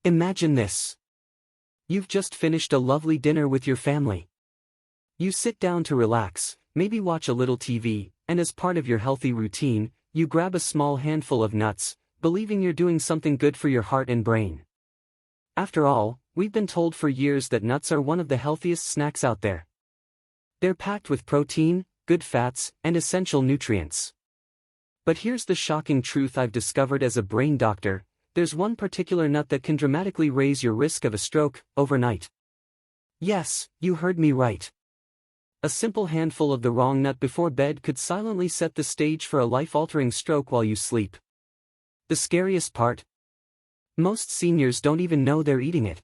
Imagine this. You've just finished a lovely dinner with your family. You sit down to relax, maybe watch a little TV, and as part of your healthy routine, you grab a small handful of nuts, believing you're doing something good for your heart and brain. After all, we've been told for years that nuts are one of the healthiest snacks out there. They're packed with protein, good fats, and essential nutrients. But here's the shocking truth I've discovered as a brain doctor: there's one particular nut that can dramatically raise your risk of a stroke overnight. Yes, you heard me right. A simple handful of the wrong nut before bed could silently set the stage for a life-altering stroke while you sleep. The scariest part? Most seniors don't even know they're eating it.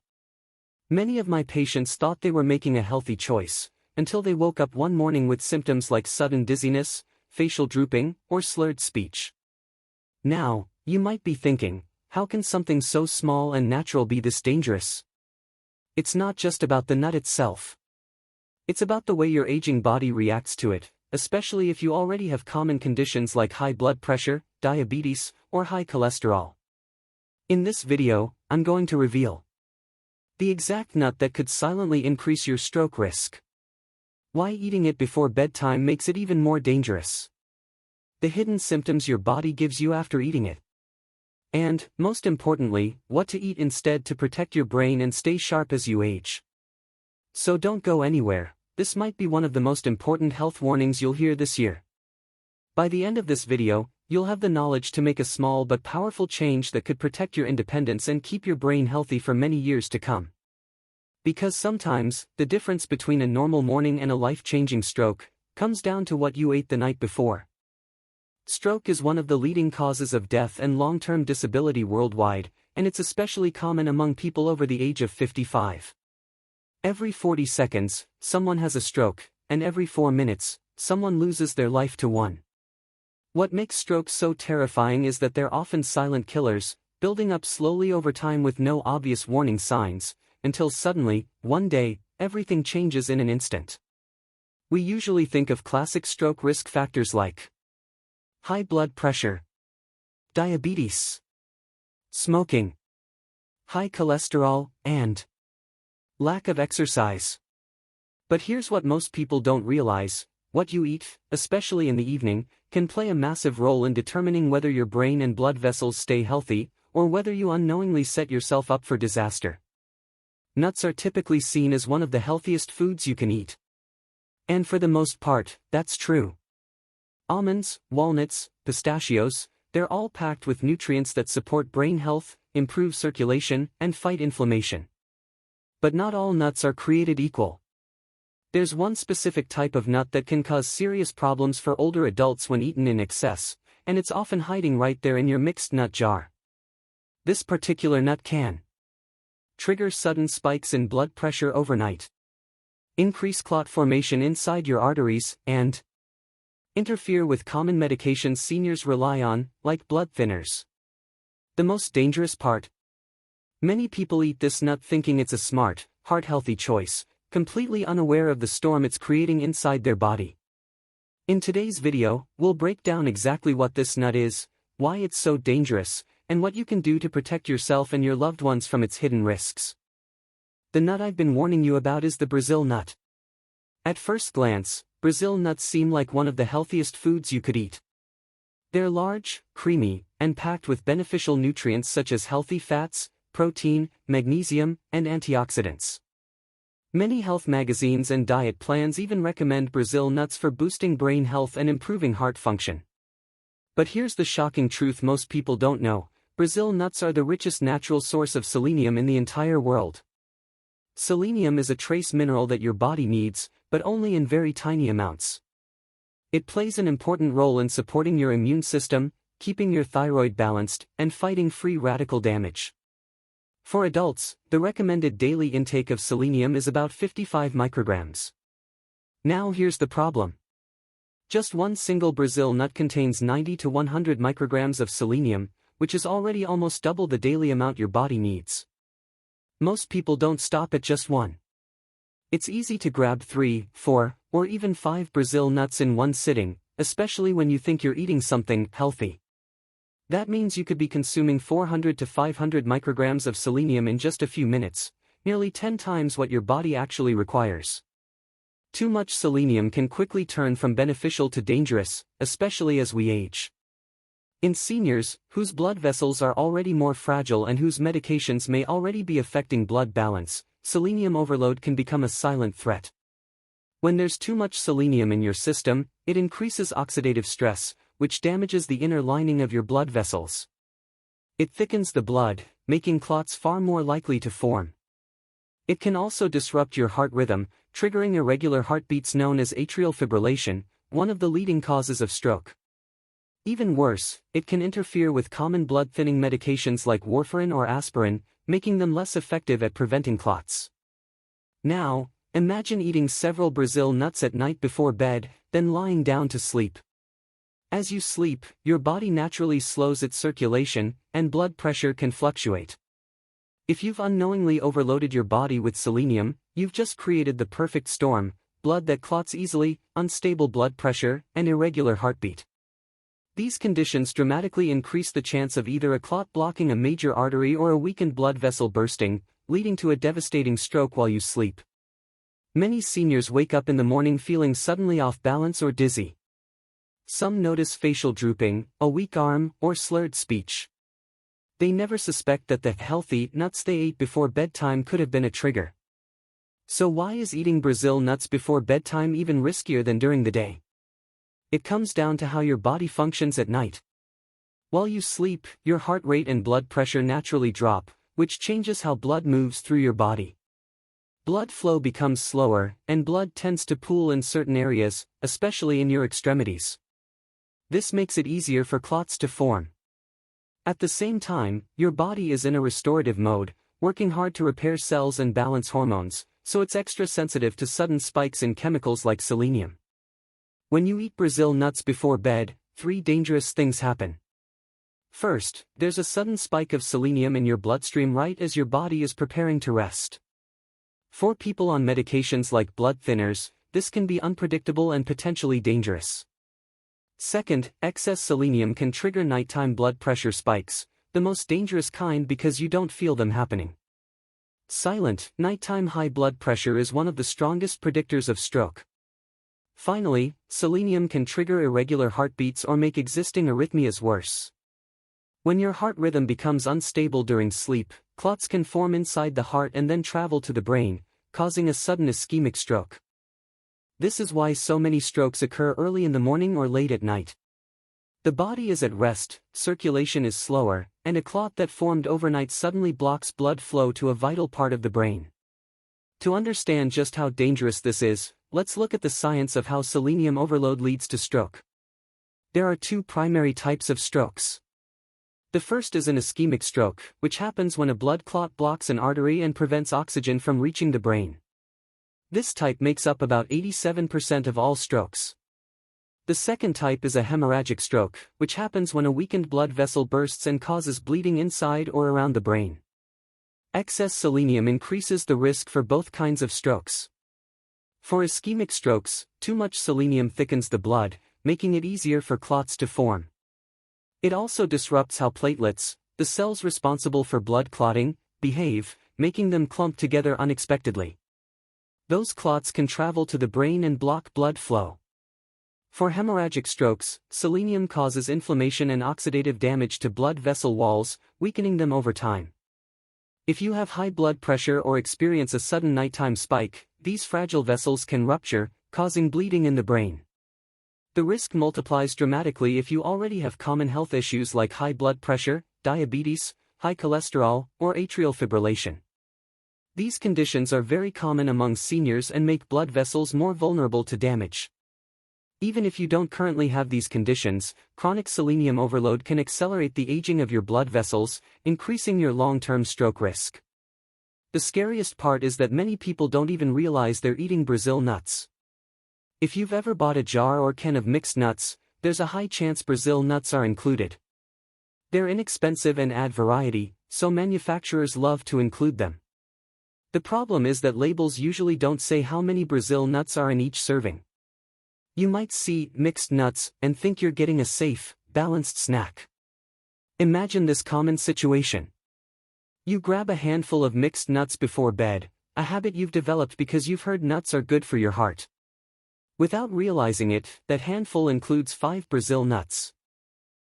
Many of my patients thought they were making a healthy choice, until they woke up one morning with symptoms like sudden dizziness, facial drooping, or slurred speech. Now, you might be thinking, how can something so small and natural be this dangerous? It's not just about the nut itself. It's about the way your aging body reacts to it, especially if you already have common conditions like high blood pressure, diabetes, or high cholesterol. In this video, I'm going to reveal the exact nut that could silently increase your stroke risk. Why eating it before bedtime makes it even more dangerous. The hidden symptoms your body gives you after eating it. And, most importantly, what to eat instead to protect your brain and stay sharp as you age. So don't go anywhere. This might be one of the most important health warnings you'll hear this year. By the end of this video, you'll have the knowledge to make a small but powerful change that could protect your independence and keep your brain healthy for many years to come. Because sometimes, the difference between a normal morning and a life-changing stroke comes down to what you ate the night before. Stroke is one of the leading causes of death and long-term disability worldwide, and it's especially common among people over the age of 55. Every 40 seconds, someone has a stroke, and every 4 minutes, someone loses their life to one. What makes strokes so terrifying is that they're often silent killers, building up slowly over time with no obvious warning signs, until suddenly, one day, everything changes in an instant. We usually think of classic stroke risk factors like high blood pressure, diabetes, smoking, high cholesterol, and lack of exercise. But here's what most people don't realize: what you eat, especially in the evening, can play a massive role in determining whether your brain and blood vessels stay healthy, or whether you unknowingly set yourself up for disaster. Nuts are typically seen as one of the healthiest foods you can eat. And for the most part, that's true. Almonds, walnuts, pistachios, they're all packed with nutrients that support brain health, improve circulation, and fight inflammation. But not all nuts are created equal. There's one specific type of nut that can cause serious problems for older adults when eaten in excess, and it's often hiding right there in your mixed nut jar. This particular nut can trigger sudden spikes in blood pressure overnight, increase clot formation inside your arteries, and interfere with common medications seniors rely on, like blood thinners. The most dangerous part? Many people eat this nut thinking it's a smart, heart-healthy choice, completely unaware of the storm it's creating inside their body. In today's video, we'll break down exactly what this nut is, why it's so dangerous, and what you can do to protect yourself and your loved ones from its hidden risks. The nut I've been warning you about is the Brazil nut. At first glance, Brazil nuts seem like one of the healthiest foods you could eat. They're large, creamy, and packed with beneficial nutrients such as healthy fats, protein, magnesium, and antioxidants. Many health magazines and diet plans even recommend Brazil nuts for boosting brain health and improving heart function. But here's the shocking truth most people don't know: Brazil nuts are the richest natural source of selenium in the entire world. Selenium is a trace mineral that your body needs, but only in very tiny amounts. It plays an important role in supporting your immune system, keeping your thyroid balanced, and fighting free radical damage. For adults, the recommended daily intake of selenium is about 55 micrograms. Now here's the problem. Just one single Brazil nut contains 90 to 100 micrograms of selenium, which is already almost double the daily amount your body needs. Most people don't stop at just one. It's easy to grab 3, 4, or even 5 Brazil nuts in one sitting, especially when you think you're eating something healthy. That means you could be consuming 400 to 500 micrograms of selenium in just a few minutes, nearly 10 times what your body actually requires. Too much selenium can quickly turn from beneficial to dangerous, especially as we age. In seniors, whose blood vessels are already more fragile and whose medications may already be affecting blood balance, selenium overload can become a silent threat. When there's too much selenium in your system, it increases oxidative stress, which damages the inner lining of your blood vessels. It thickens the blood, making clots far more likely to form. It can also disrupt your heart rhythm, triggering irregular heartbeats known as atrial fibrillation, one of the leading causes of stroke. Even worse, it can interfere with common blood-thinning medications like warfarin or aspirin, making them less effective at preventing clots. Now, imagine eating several Brazil nuts at night before bed, then lying down to sleep. As you sleep, your body naturally slows its circulation, and blood pressure can fluctuate. If you've unknowingly overloaded your body with selenium, you've just created the perfect storm: blood that clots easily, unstable blood pressure, and irregular heartbeat. These conditions dramatically increase the chance of either a clot blocking a major artery or a weakened blood vessel bursting, leading to a devastating stroke while you sleep. Many seniors wake up in the morning feeling suddenly off balance or dizzy. Some notice facial drooping, a weak arm, or slurred speech. They never suspect that the healthy nuts they ate before bedtime could have been a trigger. So why is eating Brazil nuts before bedtime even riskier than during the day? It comes down to how your body functions at night. While you sleep, your heart rate and blood pressure naturally drop, which changes how blood moves through your body. Blood flow becomes slower, and blood tends to pool in certain areas, especially in your extremities. This makes it easier for clots to form. At the same time, your body is in a restorative mode, working hard to repair cells and balance hormones, so it's extra sensitive to sudden spikes in chemicals like selenium. When you eat Brazil nuts before bed, 3 dangerous things happen. First, there's a sudden spike of selenium in your bloodstream right as your body is preparing to rest. For people on medications like blood thinners, this can be unpredictable and potentially dangerous. Second, excess selenium can trigger nighttime blood pressure spikes, the most dangerous kind because you don't feel them happening. Silent, nighttime high blood pressure is one of the strongest predictors of stroke. Finally, selenium can trigger irregular heartbeats or make existing arrhythmias worse. When your heart rhythm becomes unstable during sleep, clots can form inside the heart and then travel to the brain, causing a sudden ischemic stroke. This is why so many strokes occur early in the morning or late at night. The body is at rest, circulation is slower, and a clot that formed overnight suddenly blocks blood flow to a vital part of the brain. To understand just how dangerous this is, let's look at the science of how selenium overload leads to stroke. There are 2 primary types of strokes. The first is an ischemic stroke, which happens when a blood clot blocks an artery and prevents oxygen from reaching the brain. This type makes up about 87% of all strokes. The second type is a hemorrhagic stroke, which happens when a weakened blood vessel bursts and causes bleeding inside or around the brain. Excess selenium increases the risk for both kinds of strokes. For ischemic strokes, too much selenium thickens the blood, making it easier for clots to form. It also disrupts how platelets, the cells responsible for blood clotting, behave, making them clump together unexpectedly. Those clots can travel to the brain and block blood flow. For hemorrhagic strokes, selenium causes inflammation and oxidative damage to blood vessel walls, weakening them over time. If you have high blood pressure or experience a sudden nighttime spike, these fragile vessels can rupture, causing bleeding in the brain. The risk multiplies dramatically if you already have common health issues like high blood pressure, diabetes, high cholesterol, or atrial fibrillation. These conditions are very common among seniors and make blood vessels more vulnerable to damage. Even if you don't currently have these conditions, chronic selenium overload can accelerate the aging of your blood vessels, increasing your long-term stroke risk. The scariest part is that many people don't even realize they're eating Brazil nuts. If you've ever bought a jar or can of mixed nuts, there's a high chance Brazil nuts are included. They're inexpensive and add variety, so manufacturers love to include them. The problem is that labels usually don't say how many Brazil nuts are in each serving. You might see mixed nuts and think you're getting a safe, balanced snack. Imagine this common situation. You grab a handful of mixed nuts before bed, a habit you've developed because you've heard nuts are good for your heart. Without realizing it, that handful includes 5 Brazil nuts.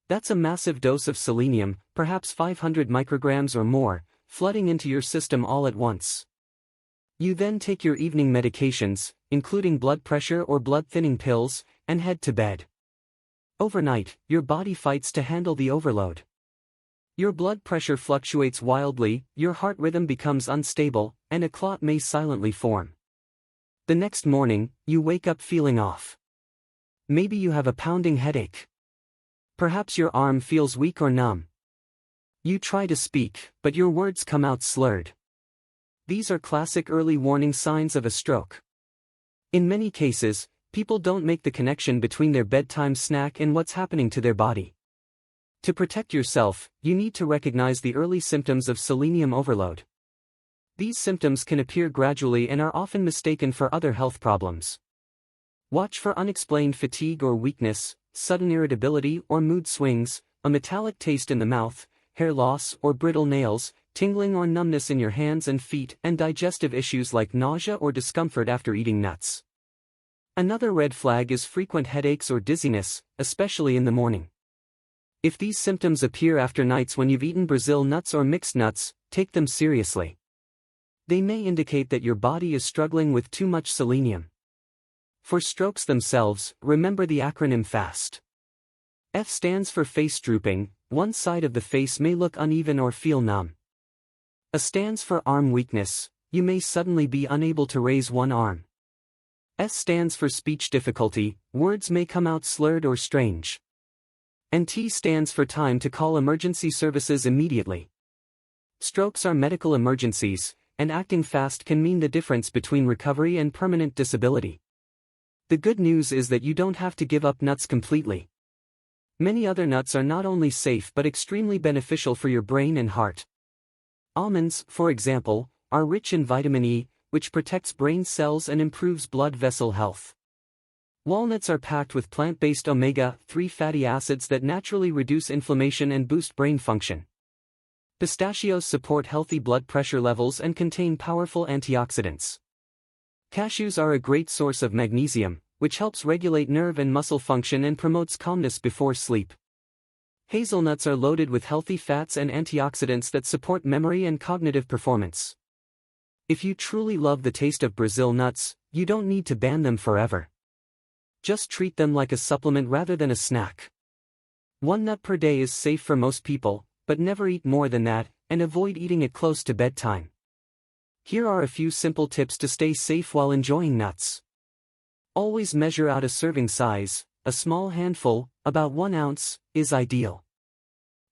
That's a massive dose of selenium, perhaps 500 micrograms or more, flooding into your system all at once. You then take your evening medications, including blood pressure or blood-thinning pills, and head to bed. Overnight, your body fights to handle the overload. Your blood pressure fluctuates wildly, your heart rhythm becomes unstable, and a clot may silently form. The next morning, you wake up feeling off. Maybe you have a pounding headache. Perhaps your arm feels weak or numb. You try to speak, but your words come out slurred. These are classic early warning signs of a stroke. In many cases, people don't make the connection between their bedtime snack and what's happening to their body. To protect yourself, you need to recognize the early symptoms of selenium overload. These symptoms can appear gradually and are often mistaken for other health problems. Watch for unexplained fatigue or weakness, sudden irritability or mood swings, a metallic taste in the mouth, hair loss or brittle nails, tingling or numbness in your hands and feet, and digestive issues like nausea or discomfort after eating nuts. Another red flag is frequent headaches or dizziness, especially in the morning. If these symptoms appear after nights when you've eaten Brazil nuts or mixed nuts, take them seriously. They may indicate that your body is struggling with too much selenium. For strokes themselves, remember the acronym FAST. F stands for face drooping, one side of the face may look uneven or feel numb. A stands for arm weakness, you may suddenly be unable to raise one arm. S stands for speech difficulty, words may come out slurred or strange. And T stands for time to call emergency services immediately. Strokes are medical emergencies, and acting fast can mean the difference between recovery and permanent disability. The good news is that you don't have to give up nuts completely. Many other nuts are not only safe but extremely beneficial for your brain and heart. Almonds, for example, are rich in vitamin E, which protects brain cells and improves blood vessel health. Walnuts are packed with plant-based omega-3 fatty acids that naturally reduce inflammation and boost brain function. Pistachios support healthy blood pressure levels and contain powerful antioxidants. Cashews are a great source of magnesium, which helps regulate nerve and muscle function and promotes calmness before sleep. Hazelnuts are loaded with healthy fats and antioxidants that support memory and cognitive performance. If you truly love the taste of Brazil nuts, you don't need to ban them forever. Just treat them like a supplement rather than a snack. One nut per day is safe for most people, but never eat more than that, and avoid eating it close to bedtime. Here are a few simple tips to stay safe while enjoying nuts. Always measure out a serving size, a small handful, about 1 ounce, is ideal.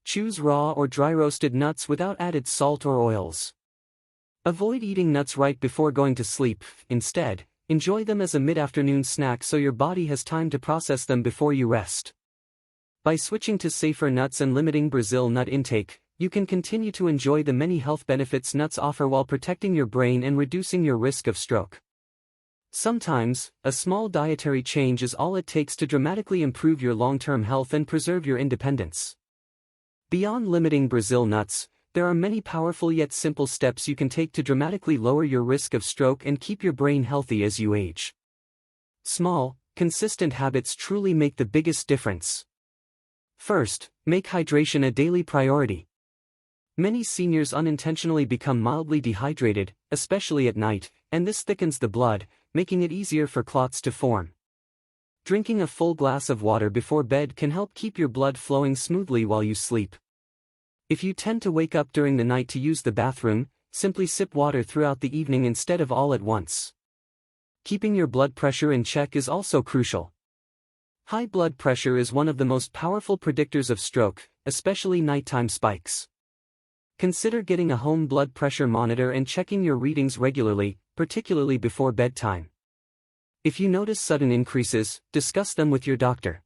Choose raw or dry roasted nuts without added salt or oils. Avoid eating nuts right before going to sleep, instead, enjoy them as a mid-afternoon snack so your body has time to process them before you rest. By switching to safer nuts and limiting Brazil nut intake, you can continue to enjoy the many health benefits nuts offer while protecting your brain and reducing your risk of stroke. Sometimes, a small dietary change is all it takes to dramatically improve your long-term health and preserve your independence. Beyond limiting Brazil nuts, there are many powerful yet simple steps you can take to dramatically lower your risk of stroke and keep your brain healthy as you age. Small, consistent habits truly make the biggest difference. First, make hydration a daily priority. Many seniors unintentionally become mildly dehydrated, especially at night, and this thickens the blood, making it easier for clots to form. Drinking a full glass of water before bed can help keep your blood flowing smoothly while you sleep. If you tend to wake up during the night to use the bathroom, simply sip water throughout the evening instead of all at once. Keeping your blood pressure in check is also crucial. High blood pressure is one of the most powerful predictors of stroke, especially nighttime spikes. Consider getting a home blood pressure monitor and checking your readings regularly, particularly before bedtime. If you notice sudden increases, discuss them with your doctor.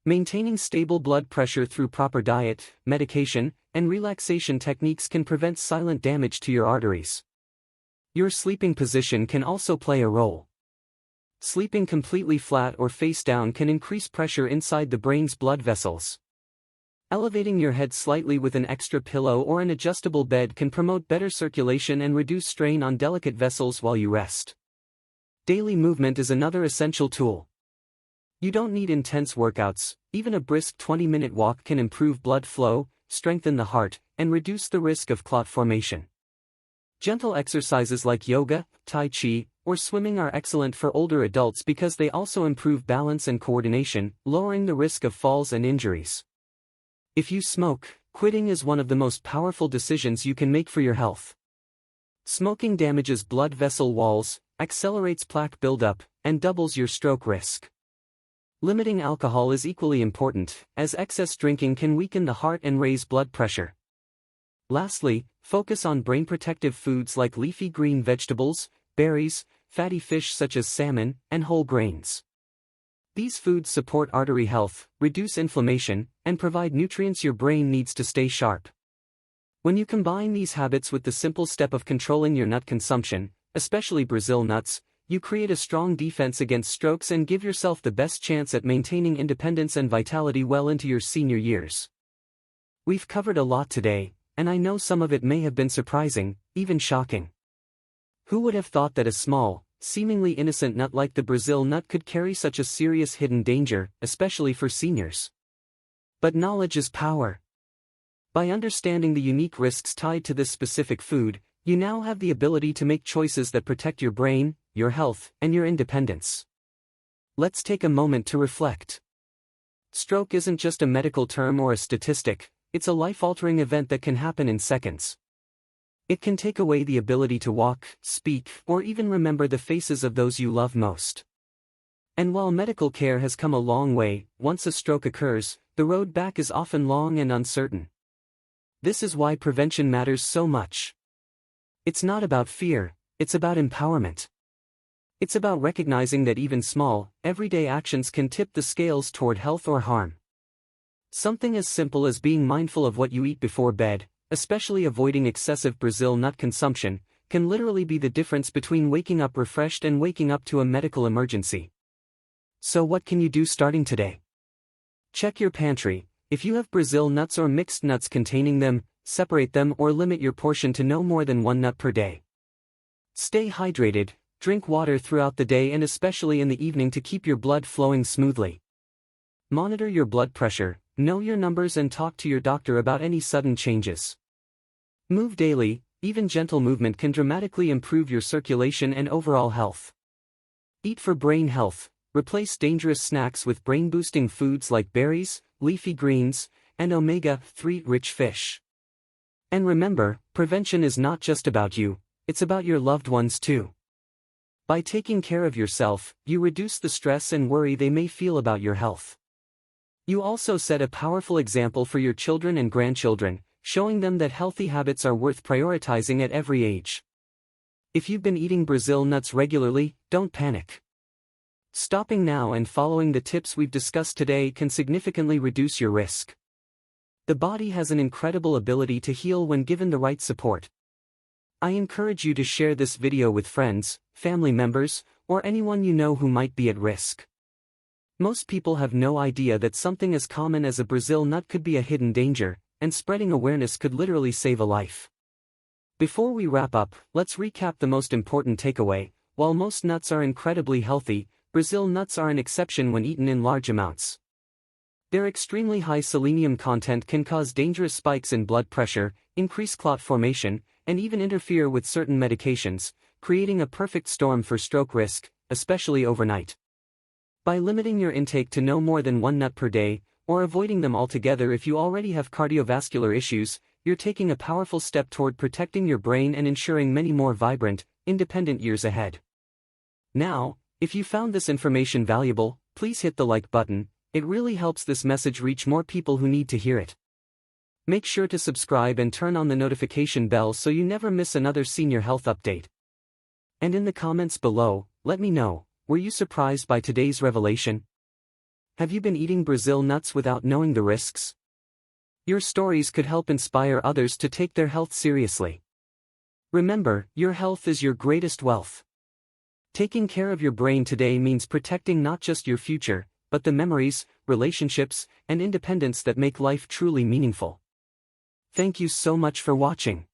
Maintaining stable blood pressure through proper diet, medication, and relaxation techniques can prevent silent damage to your arteries. Your sleeping position can also play a role. Sleeping completely flat or face down can increase pressure inside the brain's blood vessels. Elevating your head slightly with an extra pillow or an adjustable bed can promote better circulation and reduce strain on delicate vessels while you rest. Daily movement is another essential tool. You don't need intense workouts, even a brisk 20-minute walk can improve blood flow, strengthen the heart, and reduce the risk of clot formation. Gentle exercises like yoga, tai chi, or swimming are excellent for older adults because they also improve balance and coordination, lowering the risk of falls and injuries. If you smoke, quitting is one of the most powerful decisions you can make for your health. Smoking damages blood vessel walls, accelerates plaque buildup, and doubles your stroke risk. Limiting alcohol is equally important, as excess drinking can weaken the heart and raise blood pressure. Lastly, focus on brain-protective foods like leafy green vegetables, berries, fatty fish such as salmon, and whole grains. These foods support artery health, reduce inflammation, and provide nutrients your brain needs to stay sharp. When you combine these habits with the simple step of controlling your nut consumption, especially Brazil nuts, you create a strong defense against strokes and give yourself the best chance at maintaining independence and vitality well into your senior years. We've covered a lot today, and I know some of it may have been surprising, even shocking. Who would have thought that a small, seemingly innocent nut like the Brazil nut could carry such a serious hidden danger, especially for seniors? But knowledge is power. By understanding the unique risks tied to this specific food, you now have the ability to make choices that protect your brain, your health, and your independence. Let's take a moment to reflect. Stroke isn't just a medical term or a statistic, it's a life-altering event that can happen in seconds. It can take away the ability to walk, speak, or even remember the faces of those you love most. And while medical care has come a long way, once a stroke occurs, the road back is often long and uncertain. This is why prevention matters so much. It's not about fear, it's about empowerment. It's about recognizing that even small, everyday actions can tip the scales toward health or harm. Something as simple as being mindful of what you eat before bed, especially avoiding excessive Brazil nut consumption, can literally be the difference between waking up refreshed and waking up to a medical emergency. So what can you do starting today? Check your pantry. If you have Brazil nuts or mixed nuts containing them, separate them or limit your portion to no more than 1 nut per day. Stay hydrated, drink water throughout the day and especially in the evening to keep your blood flowing smoothly. Monitor your blood pressure, know your numbers and talk to your doctor about any sudden changes. Move daily, even gentle movement can dramatically improve your circulation and overall health. Eat for brain health, replace dangerous snacks with brain-boosting foods like berries, leafy greens, and omega-3 rich fish. And remember, prevention is not just about you, it's about your loved ones too. By taking care of yourself, you reduce the stress and worry they may feel about your health. You also set a powerful example for your children and grandchildren, showing them that healthy habits are worth prioritizing at every age. If you've been eating Brazil nuts regularly, don't panic. Stopping now and following the tips we've discussed today can significantly reduce your risk. The body has an incredible ability to heal when given the right support. I encourage you to share this video with friends, family members, or anyone you know who might be at risk. Most people have no idea that something as common as a Brazil nut could be a hidden danger, and spreading awareness could literally save a life. Before we wrap up, let's recap the most important takeaway. While most nuts are incredibly healthy, Brazil nuts are an exception when eaten in large amounts. Their extremely high selenium content can cause dangerous spikes in blood pressure, increase clot formation, and even interfere with certain medications, creating a perfect storm for stroke risk, especially overnight. By limiting your intake to no more than 1 nut per day, or avoiding them altogether if you already have cardiovascular issues, you're taking a powerful step toward protecting your brain and ensuring many more vibrant, independent years ahead. Now, if you found this information valuable, please hit the like button. It really helps this message reach more people who need to hear it. Make sure to subscribe and turn on the notification bell so you never miss another senior health update. And in the comments below, let me know, were you surprised by today's revelation? Have you been eating Brazil nuts without knowing the risks? Your stories could help inspire others to take their health seriously. Remember, your health is your greatest wealth. Taking care of your brain today means protecting not just your future, but the memories, relationships, and independence that make life truly meaningful. Thank you so much for watching.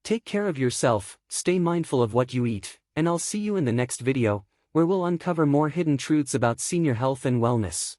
Take care of yourself, stay mindful of what you eat, and I'll see you in the next video, where we'll uncover more hidden truths about senior health and wellness.